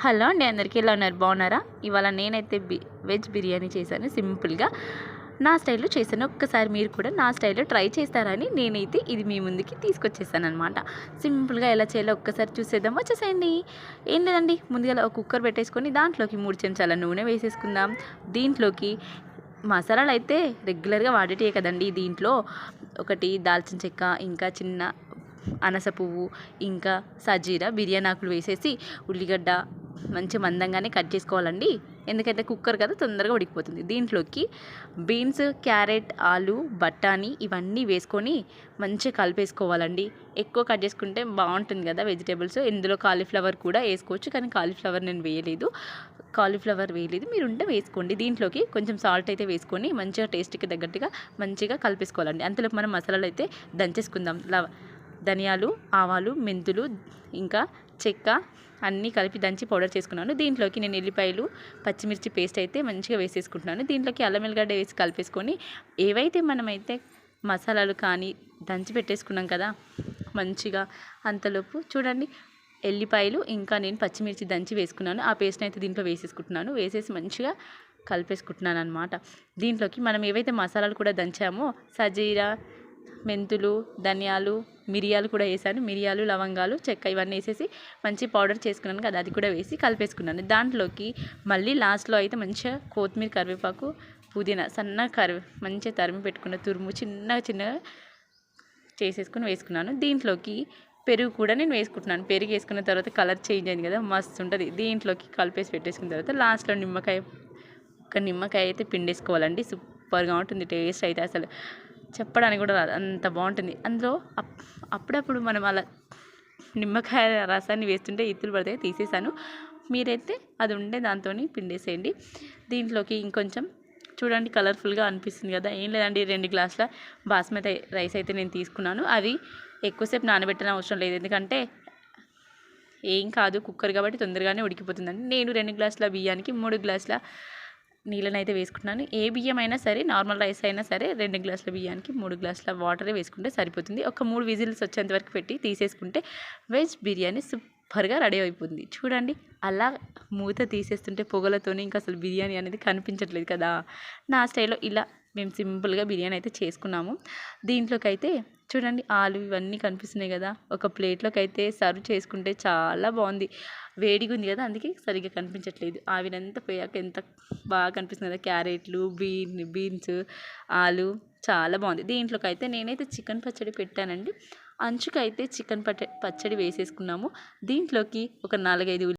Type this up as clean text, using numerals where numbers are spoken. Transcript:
Hello అండి, అందరికీ ఎలా ఉన్నారు? బాగున్నారా? ఇవాళ నేనైతే వెజ్ బిర్యానీ చేశాను. సింపుల్గా నా స్టైల్లో చేశాను. ఒక్కసారి మీరు కూడా నా స్టైల్లో ట్రై చేస్తారని నేనైతే ఇది మీ ముందుకి తీసుకొచ్చేసాను అనమాట. సింపుల్గా ఎలా చేయాలో ఒక్కసారి చూసేద్దాం. వచ్చేసేయండి. ఏం లేదండి, ముందుగా ఒక కుక్కర్ పెట్టేసుకొని దాంట్లోకి 3 చెంచాల నూనె వేసేసుకుందాం. దీంట్లోకి మసాలాలు అయితే రెగ్యులర్గా వాడేటివే కదండి. దీంట్లో ఒకటి దాల్చిన చెక్క, ఇంకా చిన్న అనాస పువ్వు, ఇంకా సజీరా, బిర్యానీ ఆకులు వేసేసి ఉల్లిగడ్డ మంచి మందంగానే కట్ చేసుకోవాలండి. ఎందుకంటే కుక్కర్ కదా, తొందరగా ఉడికిపోతుంది. దీంట్లోకి బీన్స్, క్యారెట్, ఆలు, బఠానీ ఇవన్నీ వేసుకొని మంచిగా కలిపేసుకోవాలండి. ఎక్కువ కట్ చేసుకుంటే బాగుంటుంది కదా వెజిటేబుల్స్. ఇందులో కాలీఫ్లవర్ కూడా వేసుకోవచ్చు, కానీ కాలీఫ్లవర్ నేను వేయలేదు. మీరు ఉంటే వేసుకోండి. దీంట్లోకి కొంచెం సాల్ట్ అయితే వేసుకొని మంచిగా టేస్ట్కి తగ్గట్టుగా మంచిగా కలిపేసుకోవాలండి. అంతలోపు మనం మసాలాలు అయితే దంచేసుకుందాం. ధనియాలు, ఆవాలు, మెంతులు, ఇంకా చెక్క అన్నీ కలిపి దంచి పౌడర్ చేసుకున్నాను. దీంట్లోకి నేను ఎల్లిపాయలు, పచ్చిమిర్చి పేస్ట్ అయితే మంచిగా వేసేసుకుంటున్నాను. దీంట్లోకి అల్లం వెల్లిగడ్డ వేసి కలిపేసుకొని ఏవైతే మనమైతే మసాలాలు కానీ దంచి పెట్టేసుకున్నాం కదా మంచిగా, అంతలోపు చూడండి ఎల్లిపాయలు ఇంకా నేను పచ్చిమిర్చి దంచి వేసుకున్నాను. ఆ పేస్ట్ని అయితే దీంట్లో వేసేసుకుంటున్నాను. వేసేసి మంచిగా కలిపేసుకుంటున్నాను అనమాట. దీంట్లోకి మనం ఏవైతే మసాలాలు కూడా దంచామో సజీరా, మెంతులు, ధనియాలు, మిరియాలు కూడా వేసాను. మిరియాలు, లవంగాలు, చెక్క ఇవన్నీ వేసేసి మంచి పౌడర్ చేసుకున్నాను కదా, అది కూడా వేసి కలిపేసుకున్నాను. దాంట్లోకి మళ్ళీ లాస్ట్లో అయితే మంచిగా కొత్తిమీర, కరివేపాకు, పుదీనా సన్నగా మంచిగా తరిమి పెట్టుకున్న తురుము చిన్నగా చేసేసుకుని వేసుకున్నాను. దీంట్లోకి పెరుగు కూడా నేను వేసుకుంటున్నాను. పెరుగు వేసుకున్న తర్వాత కలర్ చేంజ్ అయింది కదా, మస్తు ఉంటుంది. దీంట్లోకి కలిపేసి పెట్టేసుకున్న తర్వాత లాస్ట్లో నిమ్మకాయ అయితే పిండేసుకోవాలండి. సూపర్గా ఉంటుంది టేస్ట్ అయితే, అసలు చెప్పడానికి కూడా రాదు, అంత బాగుంటుంది. అందులో అప్పుడప్పుడు మనం అలా నిమ్మకాయ రసాన్ని వేస్తుంటే ఇత్తులు పడితే తీసేసాను. మీరైతే అది ఉండే దాంతో పిండేసేయండి. దీంట్లోకి ఇంకొంచెం చూడండి కలర్ఫుల్గా అనిపిస్తుంది కదా. ఏం లేదండి, 2 గ్లాసుల బాస్మతి రైస్ అయితే నేను తీసుకున్నాను. అది ఎక్కువసేపు నానబెట్టిన అవసరం లేదు, ఎందుకంటే ఏం కాదు కుక్కర్ కాబట్టి తొందరగానే ఉడికిపోతుందండి. నేను 2 గ్లాసుల బియ్యానికి 3 గ్లాసుల నీళ్ళని అయితే వేసుకుంటున్నాను. ఏ బియ్యం అయినా సరే, నార్మల్ రైస్ అయినా సరే 2 గ్లాసుల బియ్యానికి 3 గ్లాసుల వాటర్ వేసుకుంటే సరిపోతుంది. ఒక 3 విజిల్స్ వచ్చేంత వరకు పెట్టి తీసేసుకుంటే వెజ్ బిర్యానీ సూపర్గా రెడీ అయిపోతుంది. చూడండి అలా మూత తీసేస్తుంటే పొగలతోనే ఇంకా అసలు బిర్యానీ అనేది కనిపించట్లేదు కదా. నా స్టైల్లో ఇలా మేము సింపుల్గా బిర్యానీ అయితే చేసుకున్నాము. దీంట్లోకి అయితే చూడండి ఆలు ఇవన్నీ కనిపిస్తున్నాయి కదా, ఒక ప్లేట్లోకి అయితే సర్వ్ చేసుకుంటే చాలా బాగుంది. వేడిగా ఉంది కదా, అందుకే సరిగ్గా కనిపించట్లేదు. ఆవిరంతా పోయాక ఎంత బాగా కనిపిస్తుంది కదా, క్యారెట్లు, బీన్స్, ఆలు చాలా బాగుంది. దీంట్లోకి అయితే నేనైతే చికెన్ పచ్చడి పెట్టానండి. అంచుకైతే చికెన్ పచ్చడి వేసేసుకున్నాము. దీంట్లోకి ఒక 4-5